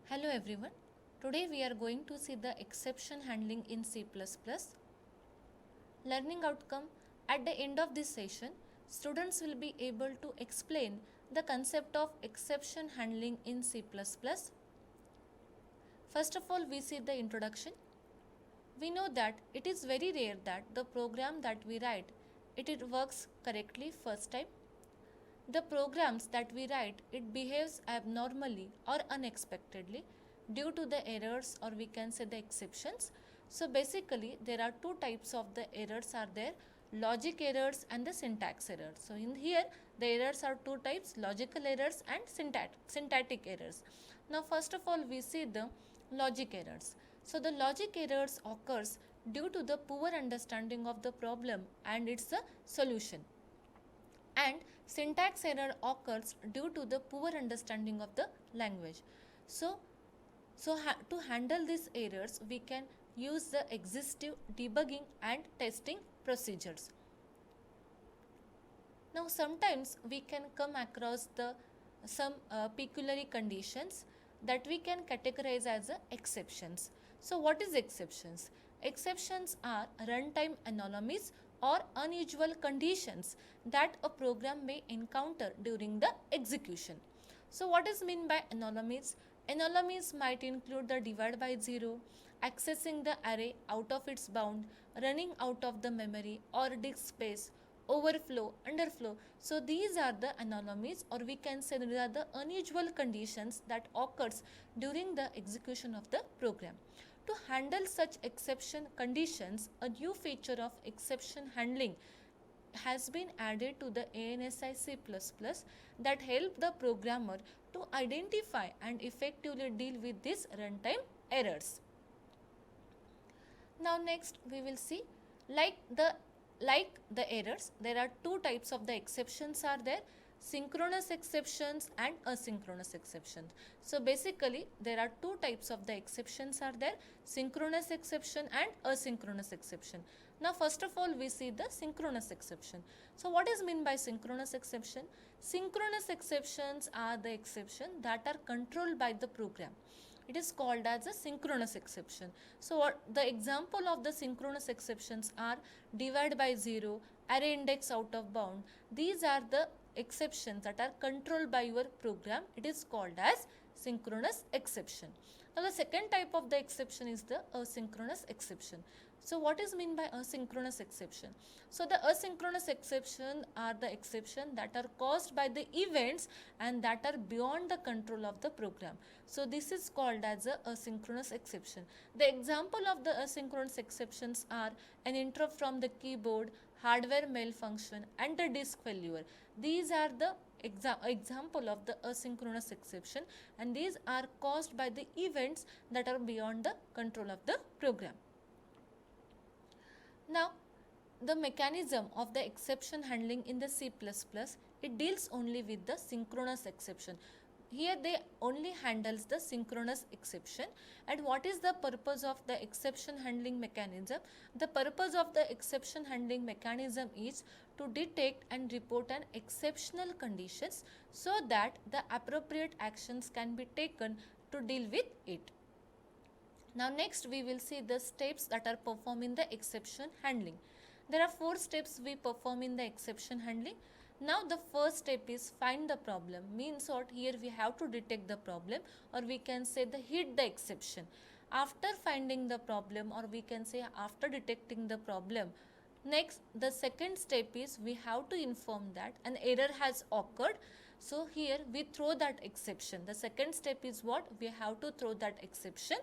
Hello everyone. Today we are going to see the exception handling in C++. Learning outcome. At the end of this session, students will be able to explain the concept of exception handling in C++. First of all, we see the introduction. We know that it is very rare that the program that we write, it works correctly first time. The programs that we write, it behaves abnormally or unexpectedly due to the errors, or we can say the exceptions. So basically there are two types of the errors are there, logic errors and the syntax errors. So in here the errors are two types, logical errors and syntactic errors. Now first of all we see the logic errors. So the logic errors occurs due to the poor understanding of the problem and its solution, and syntax error occurs due to the poor understanding of the language. So to handle these errors, we can use the exhaustive debugging and testing procedures. Now sometimes we can come across the some peculiar conditions that we can categorize as exceptions. So what is exceptions? Exceptions are runtime anomalies or unusual conditions that a program may encounter during the execution. So what is meant by anomalies? Anomalies might include the divide by zero, accessing the array out of its bound, running out of the memory or disk space, overflow, underflow. So these are the anomalies, or we can say these are the unusual conditions that occurs during the execution of the program. To handle such exception conditions, a new feature of exception handling has been added to the ANSI C++ that help the programmer to identify and effectively deal with these runtime errors. Now next we will see like the errors, there are two types of the exceptions are there, synchronous exceptions and asynchronous exceptions. So basically there are two types of the exceptions are there, synchronous exception and asynchronous exception. Now first of all we see the synchronous exception. So what is meant by synchronous exception? Synchronous exceptions are the exception that are controlled by the program. It is called as a synchronous exception. So what the example of the synchronous exceptions are divide by zero, array index out of bound. These are the exceptions that are controlled by your program. It is called as synchronous exception. Now the second type of the exception is the asynchronous exception. So what is meant by asynchronous exception? So the asynchronous exception are the exception that are caused by the events and that are beyond the control of the program. So this is called as a asynchronous exception. The example of the asynchronous exceptions are an interrupt from the keyboard, hardware malfunction and the disk failure. These are the example of the asynchronous exception, and these are caused by the events that are beyond the control of the program. Now the mechanism of the exception handling in the C++, it deals only with the synchronous exception. Here they only handles the synchronous exception. And what is the purpose of the exception handling mechanism? The purpose of the exception handling mechanism is to detect and report an exceptional conditions so that the appropriate actions can be taken to deal with it. Now next we will see the steps that are performed in the exception handling. There are 4 steps we perform in the exception handling. Now the first step is find the problem, means what, here we have to detect the problem, or we can say the hit the exception. After finding the problem, or we can say after detecting the problem, next the second step is we have to inform that an error has occurred. So here we throw that exception. The second step is what, we have to throw that exception.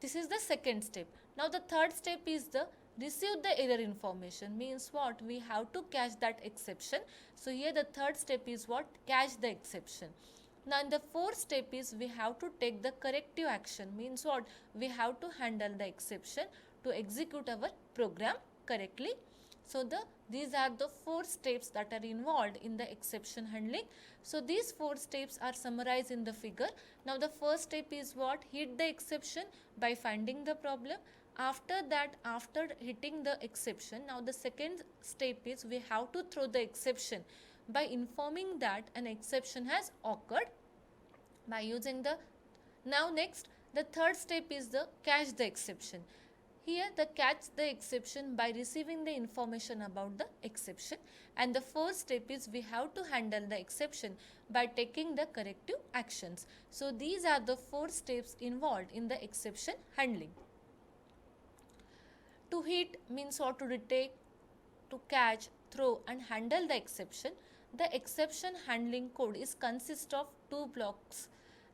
This is the second step. Now the third step is the receive the error information, means what, we have to catch that exception. So here the third step is what, catch the exception. Now in the fourth step is we have to take the corrective action, means what, we have to handle the exception to execute our program correctly. So these are the 4 steps that are involved in the exception handling. So these 4 steps are summarized in the figure. Now the first step is what, hit the exception by finding the problem. After that, after hitting the exception, now the second step is we have to throw the exception by informing that an exception has occurred by using the Now next, the third step is the catch the exception. Here the catch the exception by receiving the information about the exception, and the first step is we have to handle the exception by taking the corrective actions. So these are the four steps involved in the exception handling. To hit means or to detect, to catch, throw and handle the exception. The exception handling code is consist of two blocks.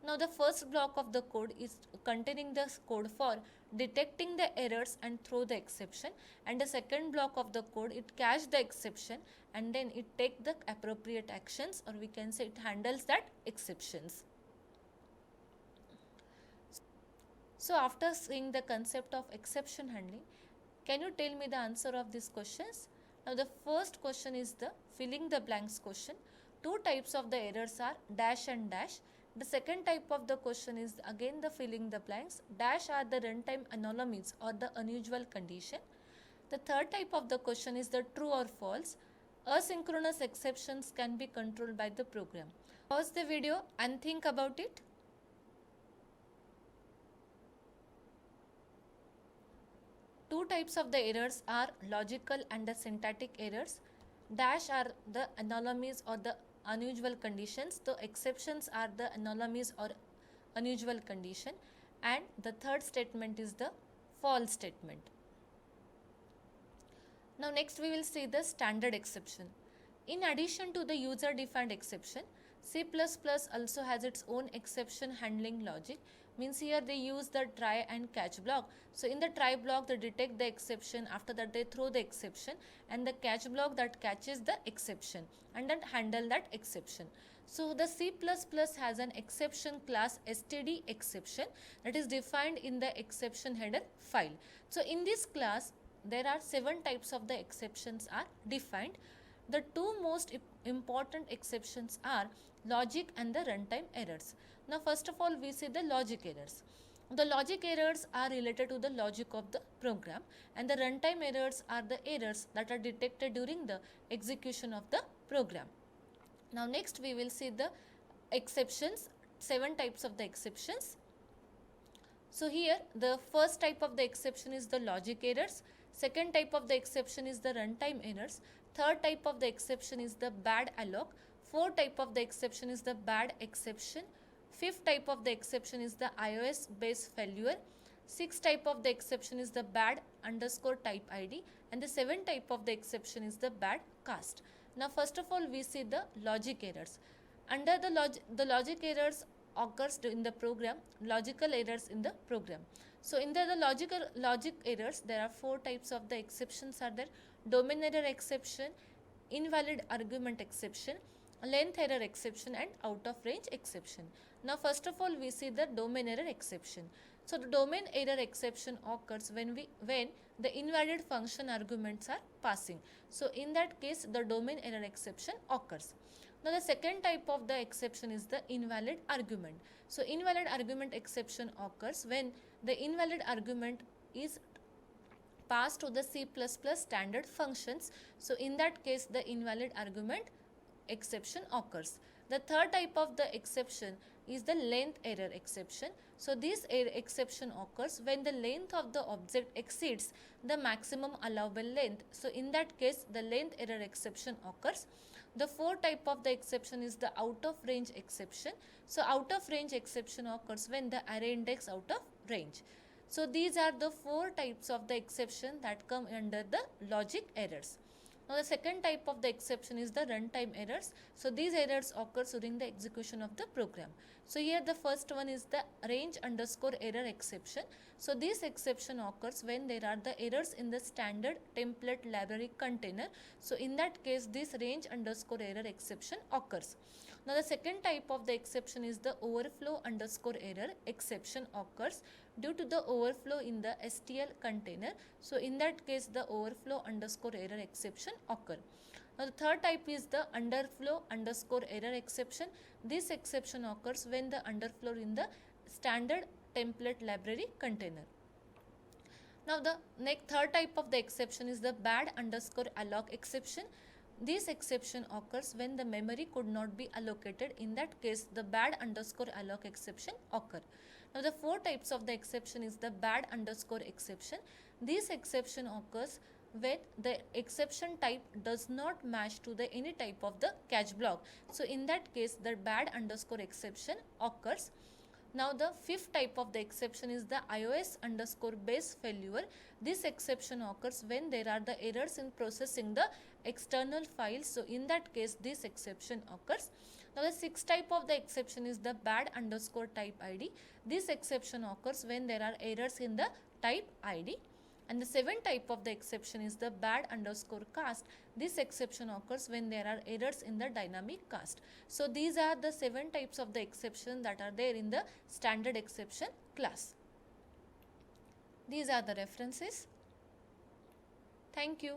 Now the first block of the code is containing the code for detecting the errors and throw the exception, and the second block of the code it catch the exception and then it take the appropriate actions, or we can say it handles that exceptions. So after seeing the concept of exception handling, can you tell me the answer of these questions? Now the first question is the filling the blanks question. Two types of the errors are dash and dash. The second type of the question is again the filling the blanks. Dash are the runtime anomalies or the unusual condition. The third type of the question is the true or false. Asynchronous exceptions can be controlled by the program. Pause the video and think about it. Two types of the errors are logical and the syntactic errors. Dash are the anomalies or the unusual conditions. The exceptions are the anomalies or unusual condition. And the third statement is the false statement. Now next we will see the standard exception. In addition to the user defined exception, C++ also has its own exception handling logic. Means here they use the try and catch block. So in the try block they detect the exception, after that they throw the exception, and the catch block that catches the exception and then handle that exception. So the C++ has an exception class std exception that is defined in the exception header file. So in this class there are 7 types of the exceptions are defined. The two most important exceptions are logic and the runtime errors. Now first of all we see the logic errors. The logic errors are related to the logic of the program, and the runtime errors are the errors that are detected during the execution of the program. Now next we will see the exceptions, 7 types of the exceptions. So here the first type of the exception is the logic errors, second type of the exception is the runtime errors, third type of the exception is the bad alloc, fourth type of the exception is the bad exception, fifth type of the exception is the iOS base failure, sixth type of the exception is the bad underscore type ID, and the seventh type of the exception is the bad cast. Now first of all we see the logic errors. Under the logic errors occurs in the program, logical errors in the program. So in the logic errors there are 4 types of the exceptions are there: domain error exception, invalid argument exception, length error exception and out of range exception. Now first of all we see the domain error exception. So the domain error exception occurs when the invalid function arguments are passing. So in that case the domain error exception occurs. Now the second type of the exception is the invalid argument. So invalid argument exception occurs when the invalid argument is passed to the C++ standard functions. So in that case the invalid argument exception occurs. The third type of the exception is the length error exception. So this error exception occurs when the length of the object exceeds the maximum allowable length. So in that case the length error exception occurs. The fourth type of the exception is the out of range exception. So out of range exception occurs when the array index out of range. So these are the 4 types of the exception that come under the logic errors. Now the second type of the exception is the runtime errors. So these errors occur during the execution of the program. So here the first one is the range underscore error exception. So this exception occurs when there are the errors in the standard template library container. So in that case this range underscore error exception occurs. Now the second type of the exception is the overflow underscore error exception occurs due to the overflow in the STL container. So in that case the overflow underscore error exception occur. Now the third type is the underflow underscore error exception. This exception occurs when the underflow in the standard template library container. Now the third type of the exception is the bad underscore alloc exception. This exception occurs when the memory could not be allocated. In that case the bad underscore alloc exception occur. Now the four types of the exception is the bad underscore exception. This exception occurs when the exception type does not match to the any type of the catch block. So in that case the bad underscore exception occurs. Now the fifth type of the exception is the iOS underscore base failure. This exception occurs when there are the errors in processing the external files. So in that case this exception occurs. Now the sixth type of the exception is the bad underscore type ID. This exception occurs when there are errors in the type ID. And the seventh type of the exception is the bad underscore cast. This exception occurs when there are errors in the dynamic cast. So these are the 7 types of the exception that are there in the standard exception class. These are the references. Thank you.